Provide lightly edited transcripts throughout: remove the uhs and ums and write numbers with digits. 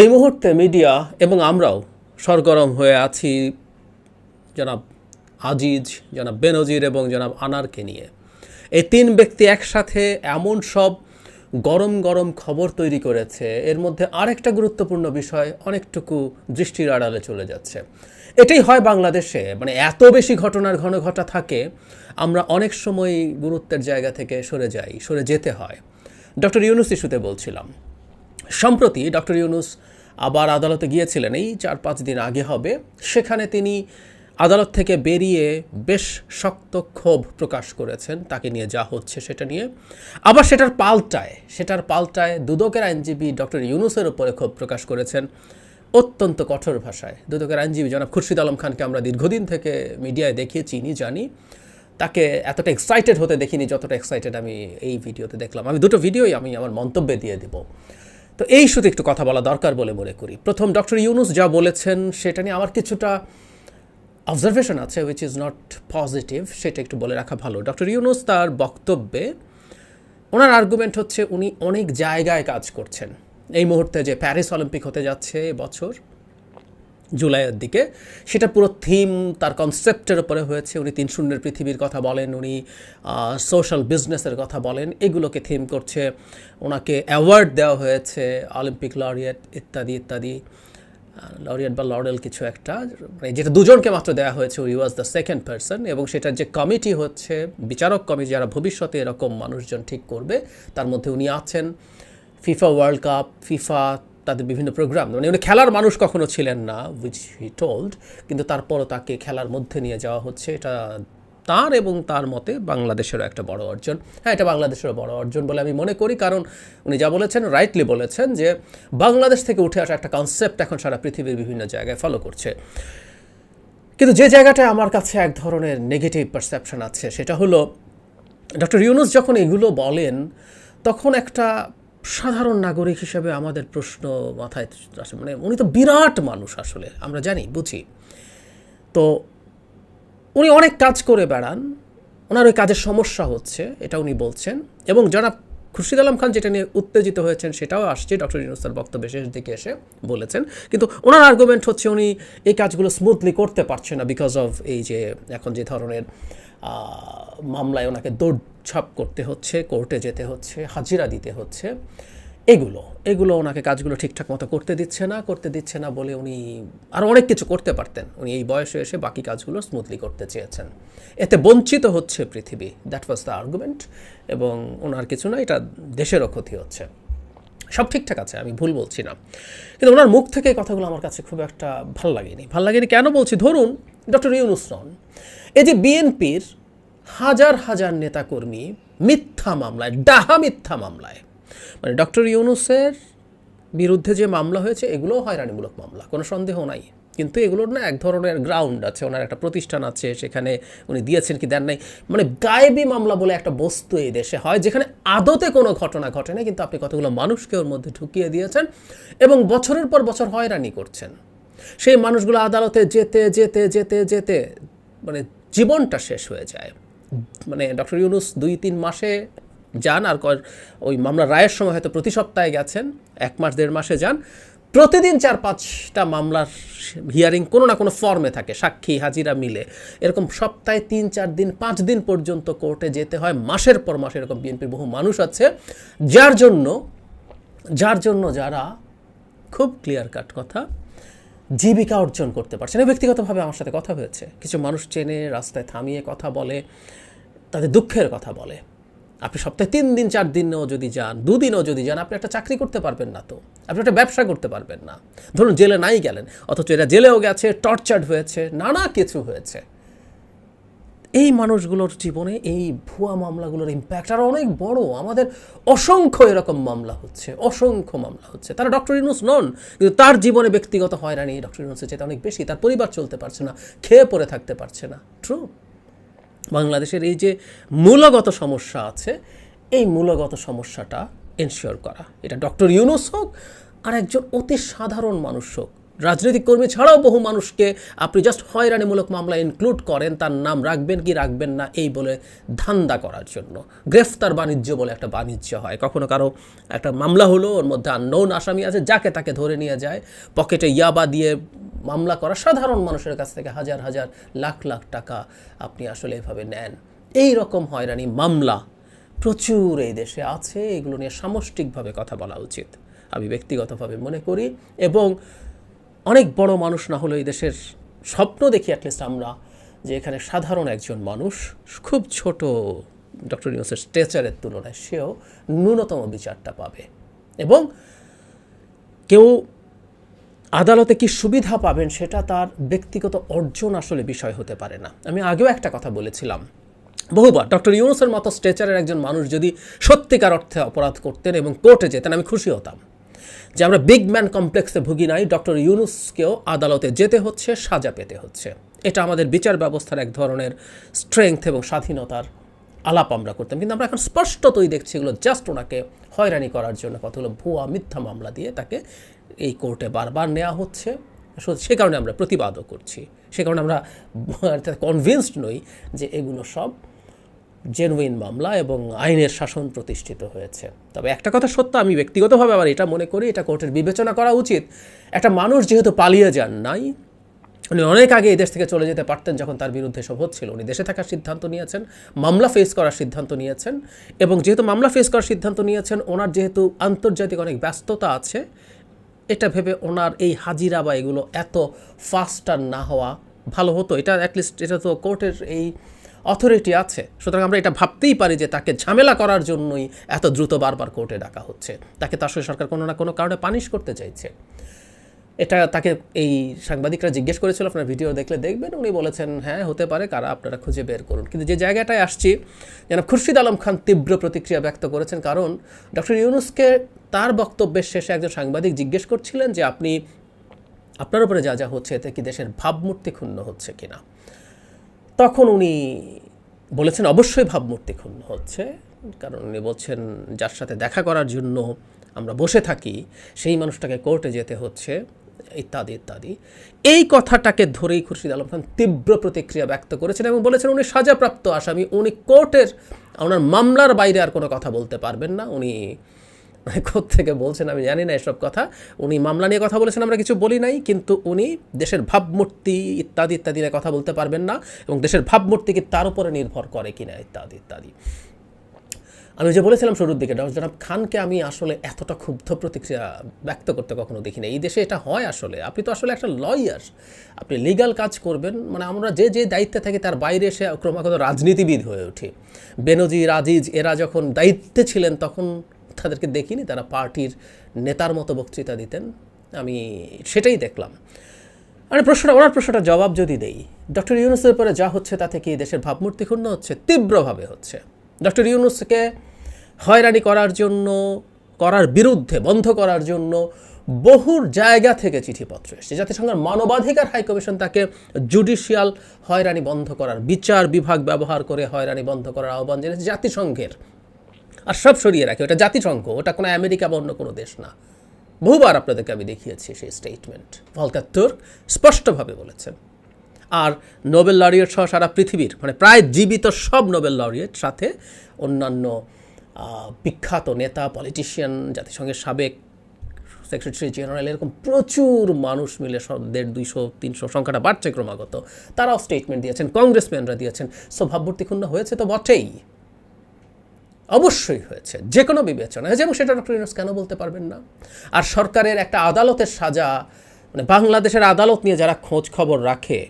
এই মুহূর্তে মিডিয়া এবং আমরাও সরগরম হয়ে আছি জনাব আজিজ, জনাব বেনজির এবং জনাব আনারকে নিয়ে। এই তিন ব্যক্তি একসাথে এমন সব গরম গরম খবর তৈরি করেছে, এর মধ্যে আরেকটা গুরুত্বপূর্ণ বিষয় অনেকটুকু দৃষ্টির আড়ালে চলে যাচ্ছে। এটাই হয় বাংলাদেশে, মানে এত বেশি ঘটনার ঘনঘটা থাকে, আমরা অনেক সময় গুরুত্বের জায়গা থেকে সরে যেতে হয়। ডক্টর ইউনুস ইস্যুতে বলছিলাম, সম্প্রতি ডক্টর ইউনুস আবার আদালতে গিয়েছিলেন, এই 4-5 দিন আগে হবে। সেখানে তিনি আদালত থেকে বেরিয়ে বেশ শক্ত ক্ষোভ প্রকাশ করেছেন তাকে নিয়ে যা হচ্ছে সেটা নিয়ে। আবার সেটার পাল্টায় দুদকের আইনজীবী ডক্টর ইউনুসের উপরে ক্ষোভ প্রকাশ করেছেন অত্যন্ত কঠোর ভাষায়। দুদকের আইনজীবী জনাব খুরশিদ আলম খানকে আমরা দীর্ঘদিন থেকে মিডিয়ায় দেখিয়ে চিনি, জানি। তাকে এতটা এক্সাইটেড হতে দেখিনি যতটা এক্সাইটেড আমি এই ভিডিওতে দেখলাম। আমি দুটো ভিডিওই আমি আমার মন্তব্যে দিয়ে দিব। তো এই ইস্যুতে একটু কথা বলা দরকার বলে মনে করি। প্রথম, ডক্টর ইউনুস যা বলেছেন সেটা নিয়ে আমার কিছুটা অবজারভেশন আছে, উইচ ইজ নট পজিটিভ, সেটা একটু বলে রাখা ভালো। ডক্টর ইউনুস তার বক্তব্যে ওনার আর্গুমেন্ট হচ্ছে উনি অনেক জায়গায় কাজ করছেন। এই মুহূর্তে যে প্যারিস অলিম্পিক হতে যাচ্ছে বছর জুলাইয়ের দিকে, সেটা পুরো থিম তার কনসেপ্টের উপরে হয়েছে। উনি 3-0 পৃথিবীর কথা বলেন, উনি সোশ্যাল বিজনেসের কথা বলেন, এগুলোকে থিম করছে। ওনাকে অ্যাওয়ার্ড দেওয়া হয়েছে, অলিম্পিক লরিয়েট ইত্যাদি ইত্যাদি, লরিয়েট বা লরেল কিছু একটা, মানে যেটা দুজনকে মাত্র দেওয়া হয়েছে। We was the second person. এবং সেটার যে কমিটি হচ্ছে বিচারক কমিটি, যারা ভবিষ্যতে এরকম মানুষজন ঠিক করবে, তার মধ্যে উনি আছেন। ফিফা ওয়ার্ল্ড কাপ, ফিফা, তাদের বিভিন্ন প্রোগ্রাম, মানে উনি খেলার মানুষ কখনো ছিলেন না, উইচ হি টোল্ড, কিন্তু তারপরও তাকে খেলার মধ্যে নিয়ে যাওয়া হচ্ছে। এটা তার এবং তার মতে বাংলাদেশেরও একটা বড় অর্জন। হ্যাঁ, এটা বাংলাদেশেরও বড় অর্জন বলে আমি মনে করি, কারণ উনি যা বলেছেন রাইটলি বলেছেন যে বাংলাদেশ থেকে উঠে আসা একটা কনসেপ্ট এখন সারা পৃথিবীর বিভিন্ন জায়গায় ফলো করছে। কিন্তু যে জায়গাটায় আমার কাছে এক ধরনের নেগেটিভ পারসেপশন আছে, সেটা হলো ডক্টর ইউনুস যখন এগুলো বলেন, তখন একটা সাধারণ নাগরিক হিসেবে আমাদের প্রশ্ন মাথায় আসে, মানে উনি তো বিরাট মানুষ, আসলে আমরা জানি বুঝি। তো উনি অনেক কাজ করে বেড়ান, ওনার ওই কাজের সমস্যা হচ্ছে, এটা উনি বলছেন। এবং জনাব খুরশিদ আলম খান যেটা নিয়ে উত্তেজিত হয়েছেন সেটাও আসছে, ডক্টর ইউনুস তার বক্তব্যের শেষ দিকে এসে বলেছেন। কিন্তু ওনার আর্গুমেন্ট হচ্ছে উনি এই কাজগুলো স্মুথলি করতে পারছেন না বিকজ অফ এই যে এখন যে ধরনের মামলায় ওনাকে দৌড়ঝাঁপ করতে হচ্ছে, কোর্টে যেতে হচ্ছে, হাজিরা দিতে হচ্ছে, এগুলো ওনাকে কাজগুলো ঠিকঠাক মতো করতে দিচ্ছে না বলে উনি আরও অনেক কিছু করতে পারতেন। উনি এই বয়সে এসে বাকি কাজগুলো স্মুথলি করতে চেয়েছেন, এতে বঞ্চিত হচ্ছে পৃথিবী। That was the argument. এবং ওনার কিছু না, এটা দেশেরও ক্ষতি হচ্ছে। সব ঠিকঠাক আছে, আমি ভুল বলছি না, কিন্তু ওনার মুখ থেকে এই কথাগুলো আমার কাছে খুব একটা ভাল লাগেনি। কেন বলছি, ধরুন ডক্টর ইউনুস নন, এই যে বিএনপির হাজার হাজার নেতাকর্মী মিথ্যা মামলায়, ডাহা মিথ্যা মামলায়, মানে ডক্টর ইউনুসের বিরুদ্ধে যে মামলা হয়েছে এগুলোও হয়রানিমূলক মামলা, কোনো সন্দেহ নাই। কিন্তু এগুলোর না এক ধরনের গ্রাউন্ড আছে, ওনার একটা প্রতিষ্ঠান আছে, সেখানে উনি দিয়েছেন কি দেন নাই, মানে গায়েবী মামলা বলে একটা বস্তু এই দেশে হয়, যেখানে আদতে কোনো ঘটনা ঘটে না, কিন্তু আপনি কতগুলো মানুষকে ওর মধ্যে ঢুকিয়ে দিয়েছেন এবং বছরের পর বছর হয়রানি করছেন। সেই মানুষগুলো আদালতে যেতে যেতে যেতে যেতে মানে জীবনটা শেষ হয়ে যায়। মানে ডক্টর ইউনুস 2-3 মাসে যান, আর ওই মামলার রায়ের সময় হয়তো প্রতি সপ্তাহে গেছেন, 1 মাস 1.5 মাসে যান। প্রতিদিন 4-5টা মামলার হিয়ারিং কোনো না কোনো ফর্মে থাকে, সাক্ষী হাজিরা মিলে। এরকম সপ্তাহে 3-4 দিন 5 দিন পর্যন্ত কোর্টে যেতে হয়, মাসের পর মাস। এরকম বিএনপির বহু মানুষ আছে যার জন্য যারা খুব ক্লিয়ার কাট কথা জীবিকা অর্জন করতে পারছে না। ব্যক্তিগতভাবে আমার সাথে কথা হয়েছে, কিছু মানুষ চেনে, রাস্তায় থামিয়ে কথা বলে, তাদের দুঃখের কথা বলে। আপনি সপ্তাহে 3 দিন 4 দিনও যদি যান, 2 দিনও যদি যান, আপনি একটা চাকরি করতে পারবেন না, তো আপনি একটা ব্যবসা করতে পারবেন না। ধরুন জেলে নাই গেলেন, অথচ এরা জেলেও গেছে, টর্চার্ড হয়েছে, নানা কিছু হয়েছে। এই মানুষগুলোর জীবনে এই ভুয়া মামলাগুলোর ইম্প্যাক্ট আরও অনেক বড়। আমাদের অসংখ্য এরকম মামলা হচ্ছে, তারা ডক্টর ইউনুস নন, কিন্তু তার জীবনে ব্যক্তিগত হয়রানি ডক্টর ইউনুসের চেয়ে অনেক বেশি। তার পরিবার চলতে পারছে না, খেয়ে পড়ে থাকতে পারছে না। ট্রু, বাংলাদেশের এই যে মূলগত সমস্যা আছে, এই মূলগত সমস্যাটা এনশিওর করা, এটা ডক্টর ইউনুস হোক আর একজন অতি সাধারণ মানুষ হোক, রাজনৈতিক কর্মী ছাড়াও বহু মানুষকে আপনি জাস্ট হয়রানিমূলক মামলা ইনক্লুড করেন, তার নাম রাখবেন কি রাখবেন না এই বলে ধান্দা করার জন্য। গ্রেফতার বাণিজ্য বলে একটা বাণিজ্য হয়, কখনো কারো একটা মামলা হলো, ওর মধ্যে আননোন আসামি আছে, যাকে তাকে ধরে নিয়ে যায়, পকেটে ইয়াবা দিয়ে মামলা করা, সাধারণ মানুষের কাছ থেকে হাজার হাজার লাখ লাখ টাকা আপনি আসলে এভাবে নেন। এই রকম হয়রানি মামলা প্রচুর এই দেশে আছে, এগুলো নিয়ে সামষ্টিকভাবে কথা বলা উচিত আমি ব্যক্তিগতভাবে মনে করি। এবং অনেক বড় মানুষ না হলেও এই দেশের স্বপ্ন দেখি অ্যাটলিস্ট আমরা, যে এখানে সাধারণ একজন মানুষ খুব ছোট ডক্টর ইউনূসের স্ট্রেচারের তুলনায় সেও ন্যূনতম বিচারটা পাবে, এবং কেউ আদালতে কি সুবিধা পাবেন সেটা তার ব্যক্তিগত অর্জন আসলে বিষয় হতে পারে না। আমি আগেও একটা কথা বলেছিলাম বহুবার, ডক্টর ইউনূসের মতো স্ট্রেচারের একজন মানুষ যদি সত্যিকার অর্থে অপরাধ করতেন এবং কোর্টে যেতেন, আমি খুশি হতাম যে আমরা বিগ ম্যান কমপ্লেক্সে ভুগি নাই, ডক্টর ইউনূসকেও আদালতে যেতে হচ্ছে, সাজা পেতে হচ্ছে। এটা আমাদের বিচার ব্যবস্থার এক ধরনের স্ট্রেংথ এবং স্বাধীনতার আলাপ আমরা করতাম। কিন্তু আমরা এখন স্পষ্টতই দেখছি এগুলো জাস্ট ওনাকে হয়রানি করার জন্য কতগুলো ভুয়া মিথ্যা মামলা দিয়ে তাকে এই কোর্টে বারবার নেওয়া হচ্ছে। সে কারণে আমরা প্রতিবাদও করছি, সে কারণে আমরা কনভিন্সড নই যে এগুলো সব জেনুইন মামলা এবং আইনের শাসন প্রতিষ্ঠিত হয়েছে। তবে একটা কথা সত্য, আমি ব্যক্তিগতভাবে আবার এটা মনে করি, এটা কোর্টের বিবেচনা করা উচিত। একটা মানুষ যেহেতু পালিয়ে যান নাই, উনি অনেক আগে এই দেশ থেকে চলে যেতে পারতেন যখন তার বিরুদ্ধে সব হচ্ছিল, উনি দেশে থাকার সিদ্ধান্ত নিয়েছেন, মামলা ফেস করার সিদ্ধান্ত নিয়েছেন, এবং যেহেতু মামলা ফেস করার সিদ্ধান্ত নিয়েছেন, ওনার যেহেতু আন্তর্জাতিক অনেক ব্যস্ততা আছে, এটা ভেবে ওনার এই হাজিরা বা এগুলো এত ফাস্ট আর না হওয়া ভালো হতো। এটা অ্যাটলিস্ট এটা তো কোর্টের এই অথরিটি আছে, সুতরাং আমরা এটা ভাবতেই পারি যে তাকে ঝামেলা করার জন্যই এত দ্রুত বারবার কোর্টে ডাকা হচ্ছে, তাকে তো আসলে সরকার কোনো না কোনো কারণে পানিশ করতে চাইছে। এটা তাকে এই সাংবাদিকরা জিজ্ঞেস করেছিল, আপনার ভিডিও দেখলে দেখবেন, উনি বলেছেন হ্যাঁ হতে পারে, কারা আপনারা খুঁজে বের করুন। কিন্তু যে জায়গাটায় আসছি, যেন খুরশিদ আলম খান তীব্র প্রতিক্রিয়া ব্যক্ত করেছেন, কারণ ডক্টর ইউনূসকে তার বক্তব্যের শেষে একজন সাংবাদিক জিজ্ঞেস করছিলেন যে আপনি আপনার উপরে যা যা হচ্ছে এতে কি দেশের ভাবমূর্তি ক্ষুণ্ণ হচ্ছে কিনা। তখন উনি বলেছেন অবশ্যই ভাবমূর্তি ক্ষুণ্ণ হচ্ছে, কারণ উনি বলছেন যার সাথে দেখা করার জন্য আমরা বসে থাকি সেই মানুষটাকে কোর্টে যেতে হচ্ছে, ইত্যাদি ইত্যাদি। এই কথাটাকে ধরেই খুরশিদ আলম খান তীব্র প্রতিক্রিয়া ব্যক্ত করেছেন এবং বলেছেন উনি সাজাপ্রাপ্ত আসামি, উনি কোর্টের ওনার মামলার বাইরে আর কোনো কথা বলতে পারবেন না। উনি কোত্থেকে বলছেন আমি জানি না এসব কথা, উনি মামলা নিয়ে কথা বলেছেন, আমরা কিছু বলি নাই, কিন্তু উনি দেশের ভাবমূর্তি ইত্যাদি ইত্যাদি নিয়ে কথা বলতে পারবেন না, এবং দেশের ভাবমূর্তি কি তার উপরে নির্ভর করে কিনা ইত্যাদি ইত্যাদি। আমি যে বলেছিলাম শুরুর দিকে, জনাব খানকে আমি আসলে এতটা ক্ষুব্ধ প্রতিক্রিয়া ব্যক্ত করতে কখনো দেখি না। এই দেশে এটা হয় আসলে, আপনি তো আসলে একটা লয়ার, আপনি লিগ্যাল কাজ করবেন, মানে আমরা যে যে দায়িত্বে থাকি তার বাইরে এসে ক্রমাগত রাজনীতিবিদ হয়ে উঠি। বেনজির আজিজ এরা যখন দায়িত্বে ছিলেন তখন তাদেরকে দেখিনি তারা পার্টির নেতার মতো বক্তৃতা দিতেন, আমি সেটাই দেখলাম। মানে ওনার প্রশ্নটা জবাব যদি দেই, ডক্টর ইউনূসের উপরে যা হচ্ছে তাতে কি দেশের ভাবমূর্তি ক্ষুণ্ণ হচ্ছে? তীব্রভাবে হচ্ছে। ডক্টর ইউনূসকে হয়রানি করার জন্য, করার বিরুদ্ধে, বন্ধ করার জন্য বহু জায়গা থেকে চিঠিপত্র এসেছে। জাতিসংঘের মানবাধিকার হাইকমিশন তাকে জুডিশিয়াল হয়রানি বন্ধ করার, বিচার বিভাগ ব্যবহার করে হয়রানি বন্ধ করার আহ্বান জানিয়েছে জাতিসংঘের। আর সব সরিয়ে রাখে, ওটা জাতিসংঘ, ওটা কোনো আমেরিকা বা অন্য কোনো দেশ না। বহুবার আপনাদেরকে আমি দেখিয়েছি সেই স্টেটমেন্ট, ভলকার তুর্ক স্পষ্টভাবে বলেছেন। আর নোবেল লরিয়েট সহ সারা পৃথিবীর মানে প্রায় জীবিত সব নোবেল লরিয়েট, সাথে অন্যান্য বিখ্যাত নেতা, পলিটিশিয়ান, জাতিসংঘের সাবেক সেক্রেটারি জেনারেল, এরকম প্রচুর মানুষ মিলে 150, 200, 300 সংখ্যাটা বাড়ছে ক্রমাগত, তারাও স্টেটমেন্ট দিয়েছেন, কংগ্রেসম্যানরা দিয়েছেন। সো ভাবমূর্তি ক্ষুণ্ণ হয়েছে তো বটেই, অবশ্যই হয়েছে, যে কোনো বিবেচনা হয়েছে, এবং সেটা ডক্টর ইউনূস কেন বলতে পারবেন না? আর সরকারের একটা আদালতের সাজা, মানে বাংলাদেশের আদালত নিয়ে যারা খোঁজ খবর রাখে,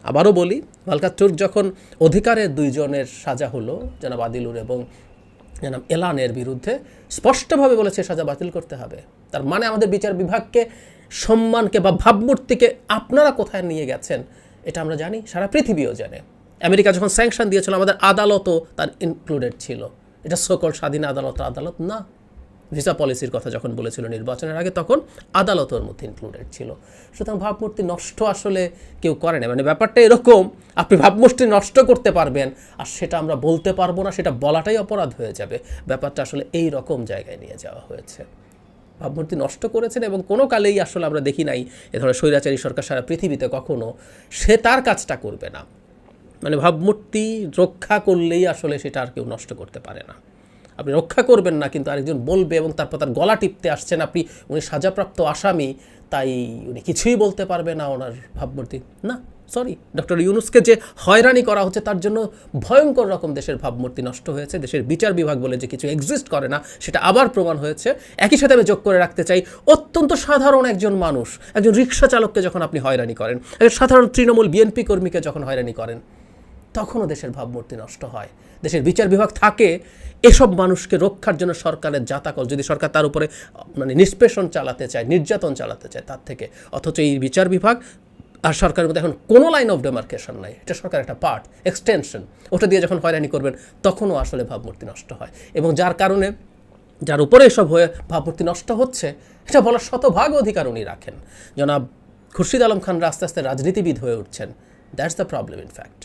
আবারও বলি, ভলকার তুর্ক যখন অধিকারের 2 জনের সাজা হলো, জনাব আদিলুর এবং জনাব এলানের বিরুদ্ধে, স্পষ্টভাবে বলেছে সাজা বাতিল করতে হবে। তার মানে আমাদের বিচার বিভাগকে, সম্মানকে বা ভাবমূর্তিকে আপনারা কোথায় নিয়ে গেছেন এটা আমরা জানি, সারা পৃথিবীও জানে। আমেরিকা যখন স্যাংশন দিয়েছিল আমাদের আদালতও তার ইনক্লুডেড ছিল। এটা সকল স্বাধীন আদালত না। ভিসা পলিসির কথা যখন বলেছিল নির্বাচনের আগে, তখন আদালতের মধ্যে ইনক্লুডেড ছিল। সুতরাং ভাবমূর্তি নষ্ট আসলে কেউ করে না, মানে ব্যাপারটা এরকম, আপনি ভাবমূর্তি নষ্ট করতে পারবেন আর সেটা আমরা বলতে পারবো না, সেটা বলাটাই অপরাধ হয়ে যাবে। ব্যাপারটা আসলে এই রকম জায়গায় নিয়ে যাওয়া হয়েছে। ভাবমূর্তি নষ্ট করেছেন এবং কোনো কালেই আসলে আমরা দেখি নাই এ ধরনের স্বৈরাচারী সরকার সারা পৃথিবীতে কখনো সে তার কাজটা করবে না। মানে ভাবমূর্তি রক্ষা করলেই আসলে সেটা আর কেউ নষ্ট করতে পারে না। আপনি রক্ষা করবেন না, কিন্তু আরেকজন বলবে এবং তারপর তার গলা টিপতে আসছেন আপনি, উনি সাজাপ্রাপ্ত আসামি, তাই উনি কিছুই বলতে পারবে না ওনার ভাবমূর্তি। না, সরি, ডক্টর ইউনূসকে যে হয়রানি করা হচ্ছে তার জন্য ভয়ঙ্কর রকম দেশের ভাবমূর্তি নষ্ট হয়েছে। দেশের বিচার বিভাগ বলে যে কিছু এক্সিস্ট করে না সেটা আবার প্রমাণ হয়েছে। একই সাথে আমি যোগ করে রাখতে চাই, অত্যন্ত সাধারণ একজন মানুষ, একজন রিক্সা চালককে যখন আপনি হয়রানি করেন, একজন সাধারণ তৃণমূল বিএনপি কর্মীকে যখন হয়রানি করেন, তখনও দেশের ভাবমূর্তি নষ্ট হয়। দেশের বিচার বিভাগ থাকে এসব মানুষকে রক্ষার জন্য সরকারের জাতাকল, যদি সরকার তার উপরে মানে নিষ্পেষণ চালাতে চায়, নির্যাতন চালাতে চায় তার থেকে, অথচ এই বিচার বিভাগ আর সরকারের মধ্যে এখন কোনো লাইন অফ ডেমার্কেশন নাই, এটা সরকার একটা পার্ট, এক্সটেনশন। ওটা দিয়ে যখন হয়রানি করবেন তখনও আসলে ভাবমূর্তি নষ্ট হয়, এবং যার কারণে যার উপরে এসব হয়ে ভাবমূর্তি নষ্ট হচ্ছে এটা বলার শতভাগ অধিকার উনি রাখেন। জনাব খুরশিদ আলম খান আস্তে আস্তে রাজনীতিবিদ হয়ে উঠছেন, that's the problem in fact.